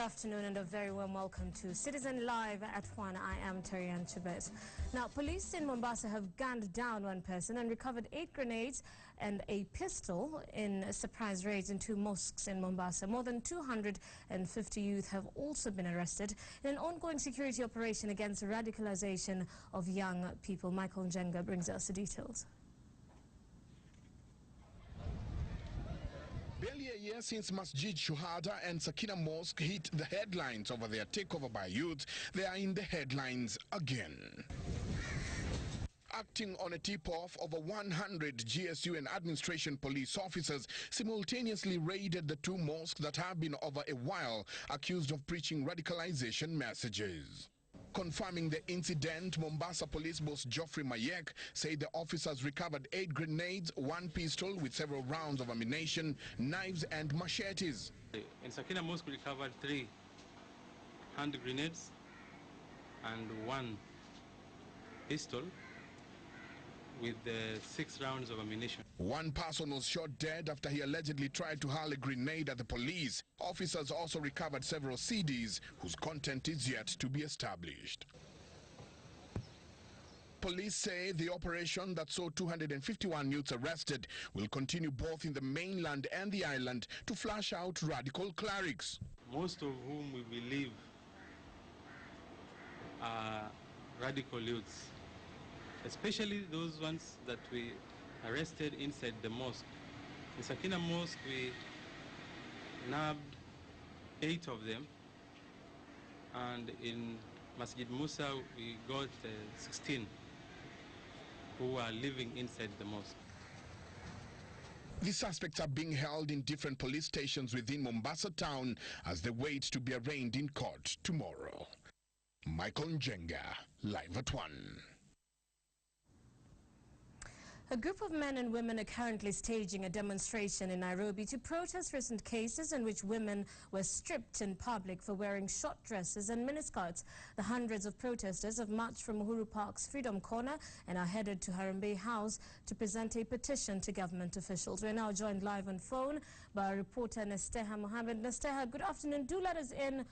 afternoon and a very warm welcome to Citizen Live at 1. I am Prt1 Chibet. Now, police in Mombasa have gunned down one person and recovered 8 grenades and a pistol in surprise raids in 2 mosques in Mombasa. More than 250 youth have also been arrested in an ongoing security operation against radicalization of young people. Michael Njenga brings us the details. Barely a year since Masjid Shuhada and Sakina Mosque hit the headlines over their takeover by youth, they are in the headlines again. Acting on a tip-off, over 100 GSU and administration police officers simultaneously raided the 2 mosques that have been over a while accused of preaching radicalization messages. Confirming the incident, Mombasa Police Boss Geoffrey Mayek said the officers recovered 8 grenades, 1 pistol with several rounds of ammunition, knives and machetes. In Sakina Mosque we recovered 3 hand grenades and 1 pistol with 6 rounds of ammunition. 1 person was shot dead after he allegedly tried to hurl a grenade at the police. Officers also recovered several CDs whose content is yet to be established. Police say the operation that saw 251 youths arrested will continue both in the mainland and the island to flush out radical clerics, most of whom we believe are radical youths, especially those ones that we arrested inside the mosque. In Sakina Mosque, we nabbed 8 of them, and in Masjid Musa, we got 16 who are living inside the mosque. The suspects are being held in different police stations within Mombasa town as they wait to be arraigned in court tomorrow. Michael Njenga, live at 1. A group of men and women are currently staging a demonstration in Nairobi to protest recent cases in which women were stripped in public for wearing short dresses and miniskirts. The hundreds of protesters have marched from Uhuru Park's Freedom Corner and are headed to Harambee House to present a petition to government officials. We're now joined live on phone by our reporter Nasteha Mohammed. Nasteha, good afternoon. Do let us in.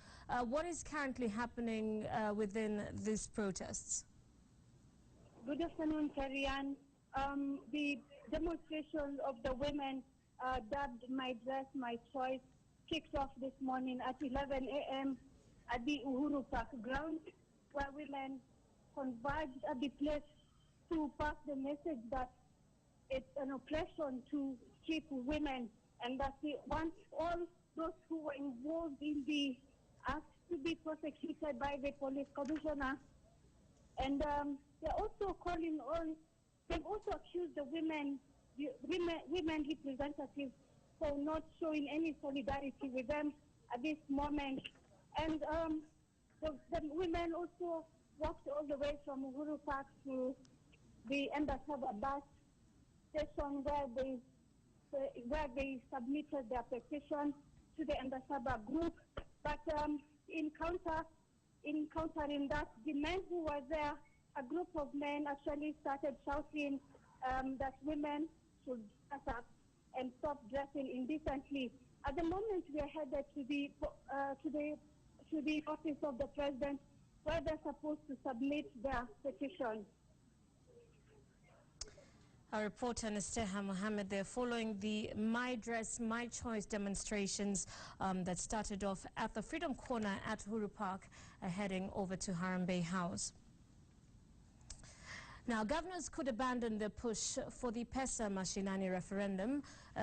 What is currently happening within these protests? Good afternoon, Prt1. The demonstration of the women dubbed My Dress, My Choice kicked off this morning at 11 a.m. at the Uhuru Park ground, where women converged at the place to pass the message that it's an oppression to strip women and that they want all those who were involved in the act to be prosecuted by the police commissioner. And they're also calling on. They've also accused the women representatives for not showing any solidarity with them at this moment. And the women also walked all the way from Uhuru Park to the Embasaba bus station where they submitted their petition to the Embasaba group. But in countering that, the men who were there, a group of men actually started shouting that women should dress up and stop dressing indecently. At the moment, we are headed to the office of the president, where they're supposed to submit their petition. Our reporter Nasteha Mohammed there, following the My Dress, My Choice demonstrations that started off at the Freedom Corner at Uhuru Park, heading over to Harambee House. Now, governors could abandon their push for the Pesa Mashinani referendum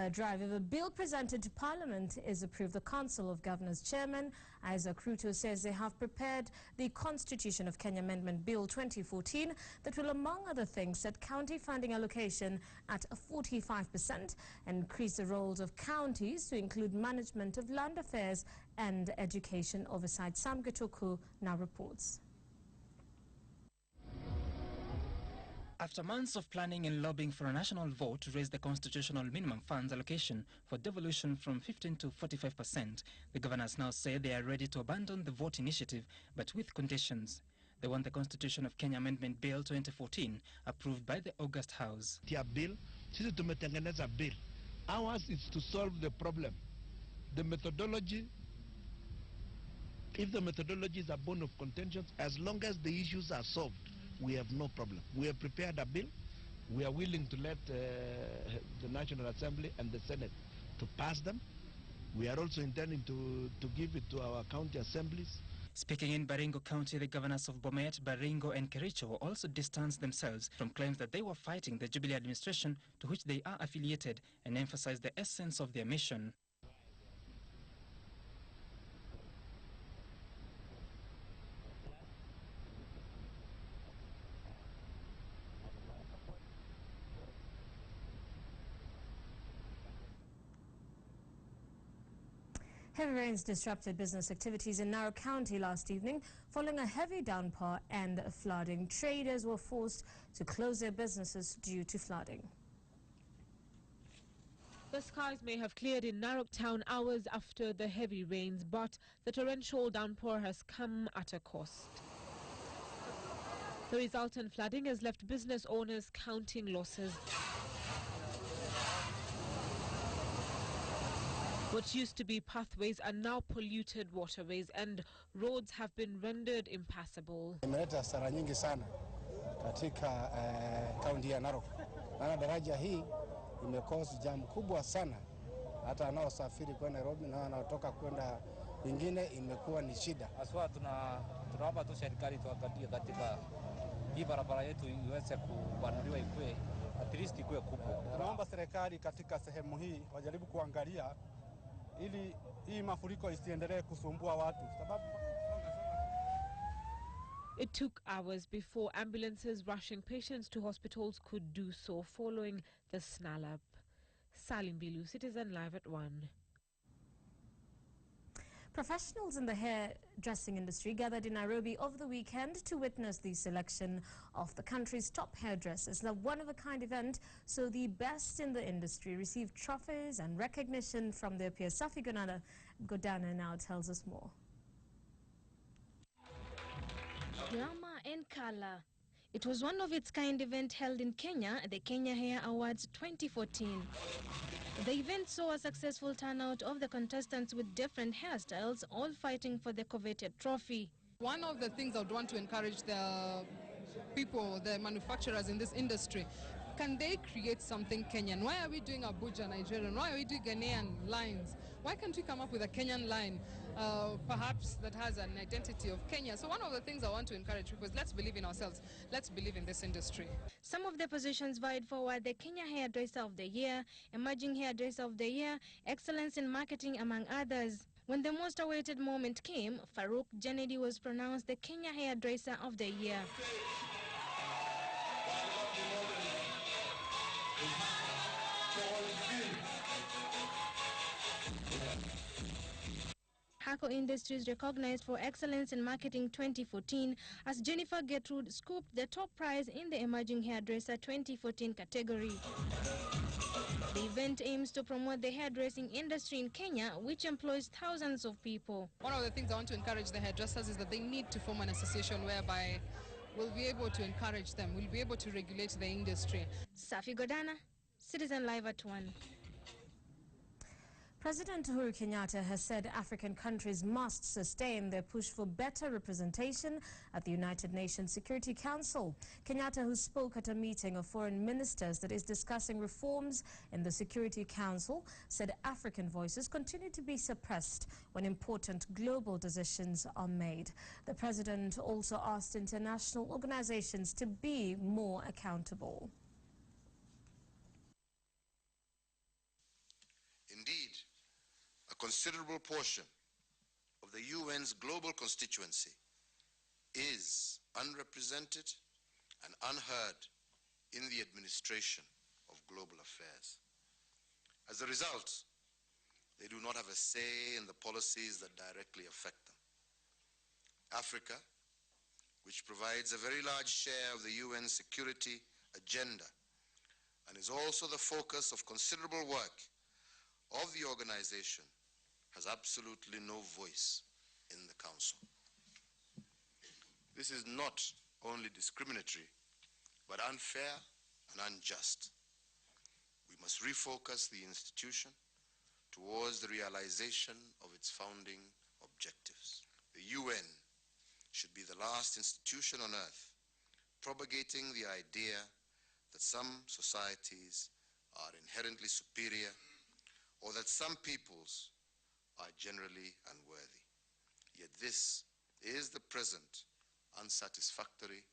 drive if a bill presented to Parliament is approved. The Council of Governors Chairman Isaac Ruto says they have prepared the Constitution of Kenya Amendment Bill 2014 that will, among other things, set county funding allocation at 45% and increase the roles of counties to include management of land affairs and education oversight. Sam Getoku now reports. After months of planning and lobbying for a national vote to raise the constitutional minimum funds allocation for devolution from 15 to 45%, the governors now say they are ready to abandon the vote initiative, but with conditions. They want the Constitution of Kenya Amendment Bill 2014 approved by the August House. Bill, sisi tumetengeneza bill. Ours is to solve the problem. The methodology If the methodology is a bone of contention, as long as the issues are solved, we have no problem. We have prepared a bill. We are willing to let the National Assembly and the Senate to pass them. We are also intending to give it to our county assemblies. Speaking in Baringo County, the governors of Bomet, Baringo and Kericho also distanced themselves from claims that they were fighting the Jubilee administration to which they are affiliated and emphasized the essence of their mission. Heavy rains disrupted business activities in Narok County last evening following a heavy downpour and flooding. Traders were forced to close their businesses due to flooding. The skies may have cleared in Narok town hours after the heavy rains, but the torrential downpour has come at a cost. The resultant flooding has left business owners counting losses. What used to be pathways are now polluted waterways, and roads have been rendered impassable. Imeleta hasara nyingi sana katika kaunti ya Narok. Na daraja hii imekosa jam kubwa sana. Hata wanaosafiri kwenda Nairobi na wanaotoka kwenda wengine imekuwa ni shida. Aswa tunaomba tu serikali tuangalie katika hii barabara yetu iweze kupanuliwa ikue at least ikue kubwa. Tunaomba serikali katika sehemu hii wajaribu kuangalia ili hii mafuriko isiendelee kusumbua watu sababu. It took hours before ambulances rushing patients to hospitals could do so following the snarl-up. Salim Bilu, Citizen Live at 1. Professionals in the hairdressing industry gathered in Nairobi over the weekend to witness the selection of the country's top hairdressers. The one-of-a-kind event so the best in the industry received trophies and recognition from their peers. Safi Godana now tells us more. Glamour and color. It was one of its kind event held in Kenya at the Kenya Hair Awards 2014. The event saw a successful turnout of the contestants with different hairstyles, all fighting for the coveted trophy. One of the things I would want to encourage the people, the manufacturers in this industry, can they create something Kenyan? Why are we doing Abuja, Nigerian? Why are we doing Ghanaian lines? Why can't we come up with a Kenyan line, perhaps that has an identity of Kenya? So one of the things I want to encourage people is let's believe in ourselves. Let's believe in this industry. Some of the positions vied for were the Kenya Hairdresser of the Year, Emerging Hairdresser of the Year, Excellence in Marketing, among others. When the most awaited moment came, Farouk Janedi was pronounced the Kenya Hairdresser of the Year. Hako Industries recognized for excellence in marketing 2014 as Jennifer Gertrude scooped the top prize in the Emerging Hairdresser 2014 category. The event aims to promote the hairdressing industry in Kenya, which employs thousands of people. One of the things I want to encourage the hairdressers is that they need to form an association whereby we'll be able to encourage them, we'll be able to regulate the industry. Safi Godana, Citizen Live at 1. President Uhuru Kenyatta has said African countries must sustain their push for better representation at the United Nations Security Council. Kenyatta, who spoke at a meeting of foreign ministers that is discussing reforms in the Security Council, said African voices continue to be suppressed when important global decisions are made. The president also asked international organizations to be more accountable. Indeed, a considerable portion of the UN's global constituency is unrepresented and unheard in the administration of global affairs. As a result, they do not have a say in the policies that directly affect them. Africa, which provides a very large share of the UN security agenda and is also the focus of considerable work of the organization, has absolutely no voice in the Council. This is not only discriminatory, but unfair and unjust. We must refocus the institution towards the realization of its founding objectives. The UN should be the last institution on earth propagating the idea that some societies are inherently superior or that some peoples are generally unworthy. Yet this is the present unsatisfactory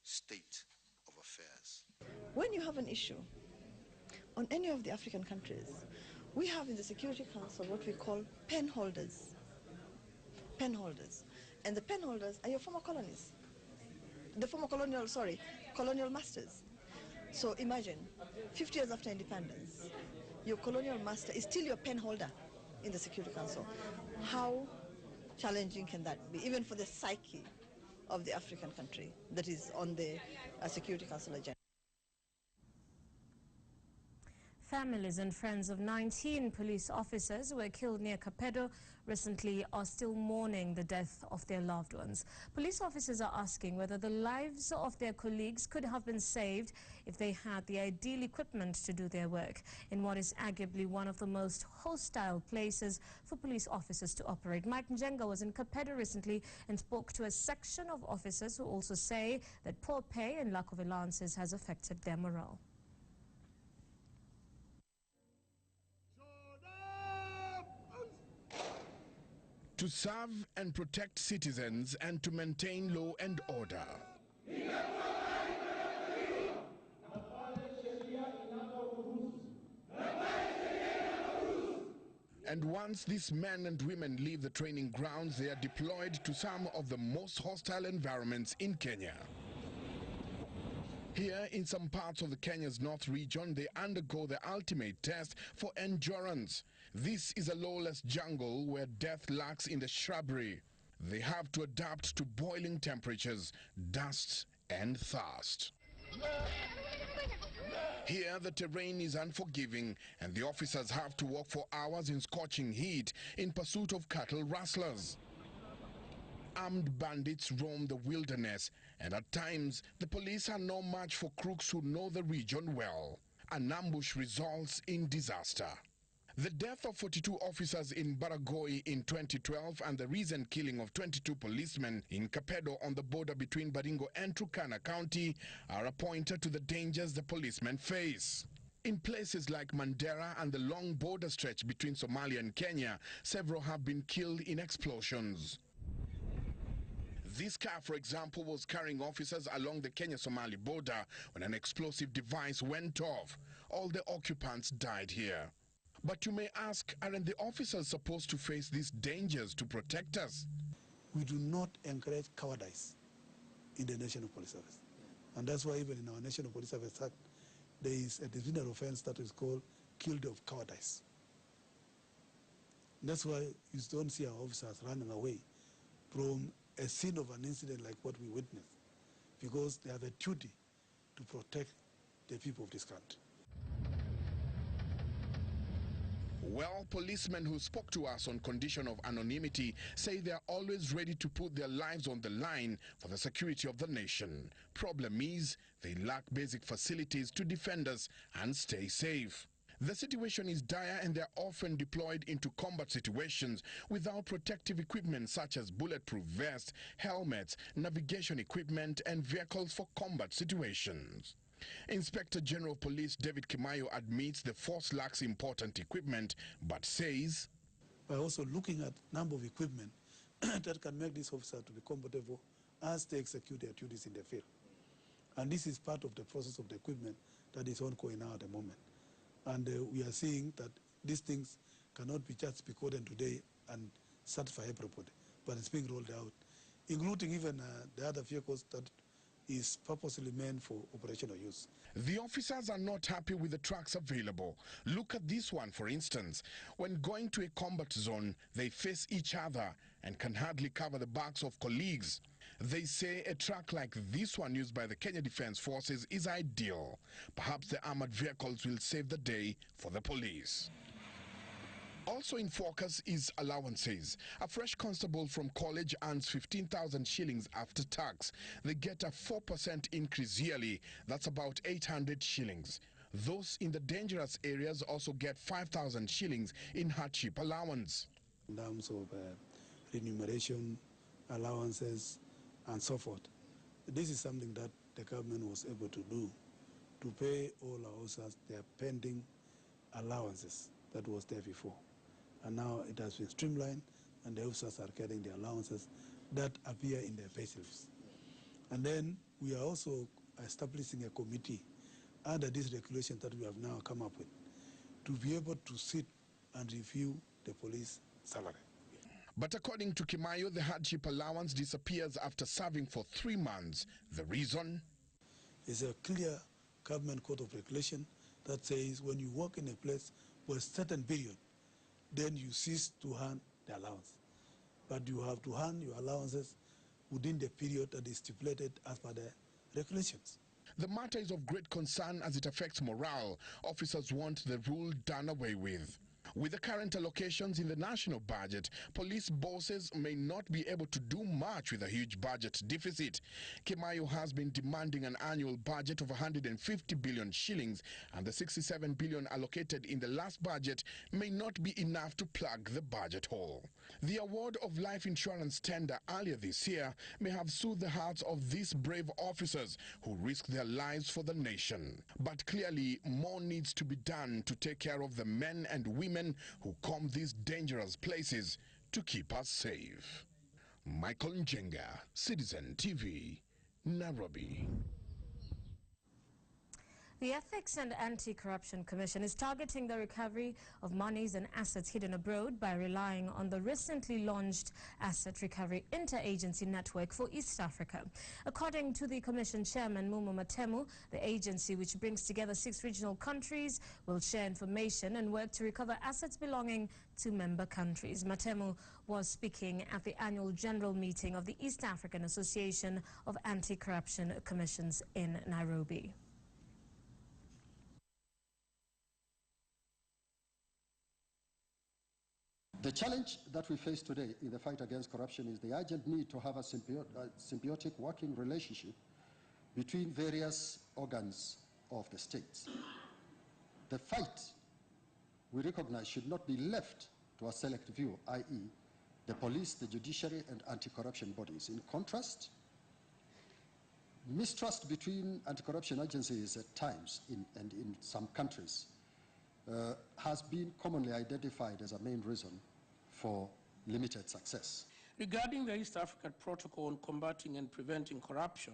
state of affairs. When you have an issue on any of the African countries, we have in the Security Council what we call pen holders. Pen holders. And the pen holders are your former colonies. The former colonial masters. So imagine, 50 years after independence, your colonial master is still your pen holder in the Security Council. How challenging can that be, even for the psyche of the African country that is on the Security Council agenda? Families and friends of 19 police officers who were killed near Kapedo recently are still mourning the death of their loved ones. Police officers are asking whether the lives of their colleagues could have been saved if they had the ideal equipment to do their work in what is arguably one of the most hostile places for police officers to operate. Mike Njenga was in Kapedo recently and spoke to a section of officers who also say that poor pay and lack of allowances has affected their morale. To serve and protect citizens and to maintain law and order. And once these men and women leave the training grounds, they are deployed to some of the most hostile environments in Kenya. Here, in some parts of Kenya's North region, they undergo the ultimate test for endurance. This is a lawless jungle where death lurks in the shrubbery. They have to adapt to boiling temperatures, dust and thirst. Here, the terrain is unforgiving, and the officers have to walk for hours in scorching heat in pursuit of cattle rustlers. Armed bandits roam the wilderness, and at times, the police are no match for crooks who know the region well. An ambush results in disaster. The death of 42 officers in Baragoi in 2012 and the recent killing of 22 policemen in Kapedo on the border between Baringo and Turkana County are a pointer to the dangers the policemen face. In places like Mandera and the long border stretch between Somalia and Kenya, several have been killed in explosions. This car, for example, was carrying officers along the Kenya-Somali border when an explosive device went off. All the occupants died here. But you may ask, aren't the officers supposed to face these dangers to protect us? We do not encourage cowardice in the National Police Service. And that's why even in our National Police Service Act, there is a disciplinary offense that is called guilt of cowardice. And that's why you don't see our officers running away from a scene of an incident like what we witnessed, because they have a duty to protect the people of this country. Well, policemen who spoke to us on condition of anonymity say they are always ready to put their lives on the line for the security of the nation. Problem is, they lack basic facilities to defend us and stay safe. The situation is dire and they are often deployed into combat situations without protective equipment such as bulletproof vests, helmets, navigation equipment and vehicles for combat situations. Inspector General of Police David Kimayo admits the force lacks important equipment but says, we're also looking at number of equipment that can make this officer to be comfortable as they execute their duties in the field. And this is part of the process of the equipment that is ongoing now at the moment. And we are seeing that these things cannot be just be coded today and satisfy everybody, but it's being rolled out, including even the other vehicles that is purposely meant for operational use. The officers are not happy with the trucks available. Look at this one, for instance. When going to a combat zone, they face each other and can hardly cover the backs of colleagues. They say a truck like this one used by the Kenya Defense Forces is ideal. Perhaps the armored vehicles will save the day for the police. Also in focus is allowances. A fresh constable from college earns 15,000 shillings after tax. They get a 4% increase yearly. That's about 800 shillings. Those in the dangerous areas also get 5,000 shillings in hardship allowance. In terms of remuneration allowances, and so forth. This is something that the government was able to do, to pay all our officers their pending allowances that was there before. And now it has been streamlined, and the officers are getting the allowances that appear in their payslips. And then we are also establishing a committee under this regulation that we have now come up with to be able to sit and review the police salary. But according to Kimayo, the hardship allowance disappears after serving for 3 months. The reason? Is a clear government code of regulation that says when you work in a place for a certain period, then you cease to earn the allowance. But you have to earn your allowances within the period that is stipulated as per the regulations. The matter is of great concern as it affects morale. Officers want the rule done away with. With the current allocations in the national budget, police bosses may not be able to do much with a huge budget deficit. Kimayo has been demanding an annual budget of 150 billion shillings, and the 67 billion allocated in the last budget may not be enough to plug the budget hole. The award of life insurance tender earlier this year may have soothed the hearts of these brave officers who risk their lives for the nation. But clearly, more needs to be done to take care of the men and women who comb these dangerous places to keep us safe. Michael Njenga, Citizen TV, Nairobi. The Ethics and Anti-Corruption Commission is targeting the recovery of monies and assets hidden abroad by relying on the recently launched Asset Recovery Interagency Network for East Africa. According to the Commission Chairman Mumu Matemu, the agency, which brings together 6 regional countries, will share information and work to recover assets belonging to member countries. Matemu was speaking at the annual general meeting of the East African Association of Anti-Corruption Commissions in Nairobi. The challenge that we face today in the fight against corruption is the urgent need to have a symbiotic working relationship between various organs of the states. The fight, we recognize, should not be left to a select few, i.e., the police, the judiciary, and anti-corruption bodies. In contrast, mistrust between anti-corruption agencies at times and in some countries has been commonly identified as a main reason for limited success. Regarding the East African Protocol on combating and preventing corruption,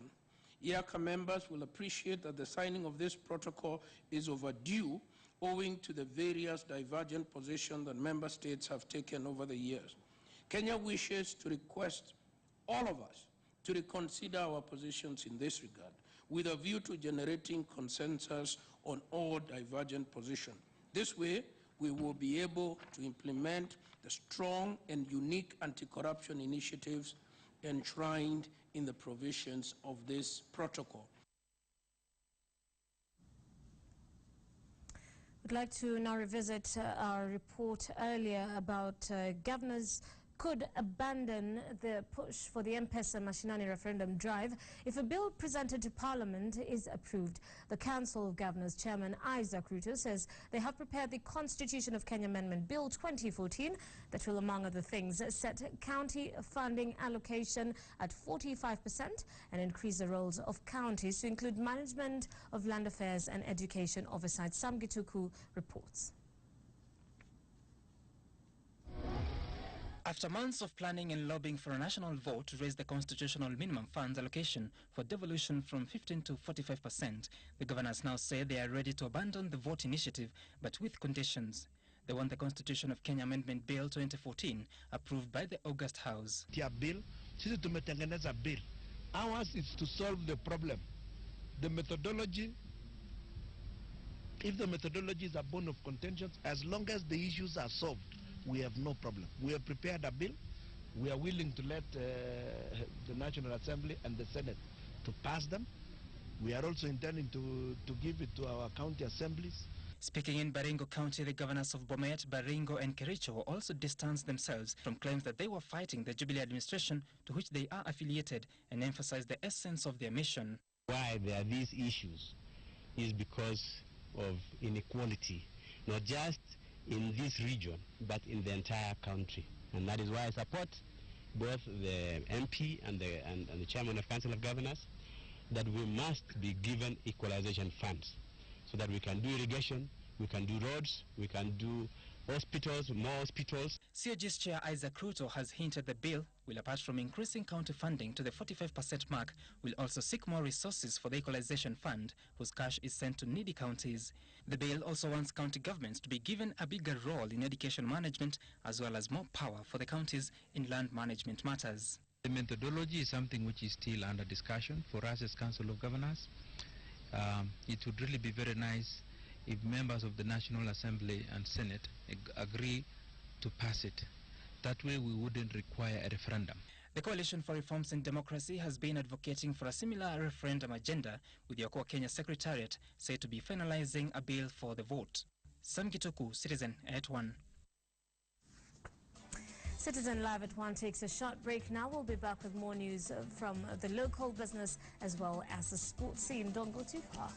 IACA members will appreciate that the signing of this protocol is overdue owing to the various divergent positions that member states have taken over the years. Kenya wishes to request all of us to reconsider our positions in this regard with a view to generating consensus on all divergent positions. This way, we will be able to implement the strong and unique anti-corruption initiatives enshrined in the provisions of this protocol. We'd like to now revisit our report earlier about governors could abandon the push for the M-Pesa Mashinani referendum drive if a bill presented to Parliament is approved. The Council of Governors Chairman Isaac Ruto says they have prepared the Constitution of Kenya Amendment Bill 2014 that will, among other things, set county funding allocation at 45% and increase the roles of counties to include management of land affairs and education oversight. Sam Gituku reports. After months of planning and lobbying for a national vote to raise the constitutional minimum funds allocation for devolution from 15 to 45%, the governors now say they are ready to abandon the vote initiative, but with conditions. They want the Constitution of Kenya Amendment Bill 2014 approved by the August House. Bill, sisi tumetengeneza bill. Ours is to solve the problem. The methodology, if the methodology is a bone of contention, as long as the issues are solved, we have no problem. We have prepared a bill. We are willing to let the National Assembly and the Senate to pass them. We are also intending to give it to our county assemblies. Speaking in Baringo County, the governors of Bomet, Baringo and Kericho also distanced themselves from claims that they were fighting the Jubilee administration to which they are affiliated and emphasized the essence of their mission. Why there are these issues is because of inequality, not just in this region, but in the entire country. And that is why I support both the MP and the chairman of Council of Governors, that we must be given equalization funds so that we can do irrigation, we can do roads, we can do hospitals, more hospitals. COG's Chair Isaac Ruto has hinted the bill will, apart from increasing county funding to the 45% mark, will also seek more resources for the equalization fund, whose cash is sent to needy counties. The bill also wants county governments to be given a bigger role in education management, as well as more power for the counties in land management matters. The methodology is something which is still under discussion for us as Council of Governors. It would really be very nice if members of the National Assembly and Senate agree to pass it. That way we wouldn't require a referendum. The Coalition for Reforms and Democracy has been advocating for a similar referendum agenda, with the Okoa Kenya Secretariat said to be finalizing a bill for the vote. Sam Kituku, Citizen at 1. Citizen Live at 1 takes a short break. Now we'll be back with more news from the local business as well as the sports scene. Don't go too far.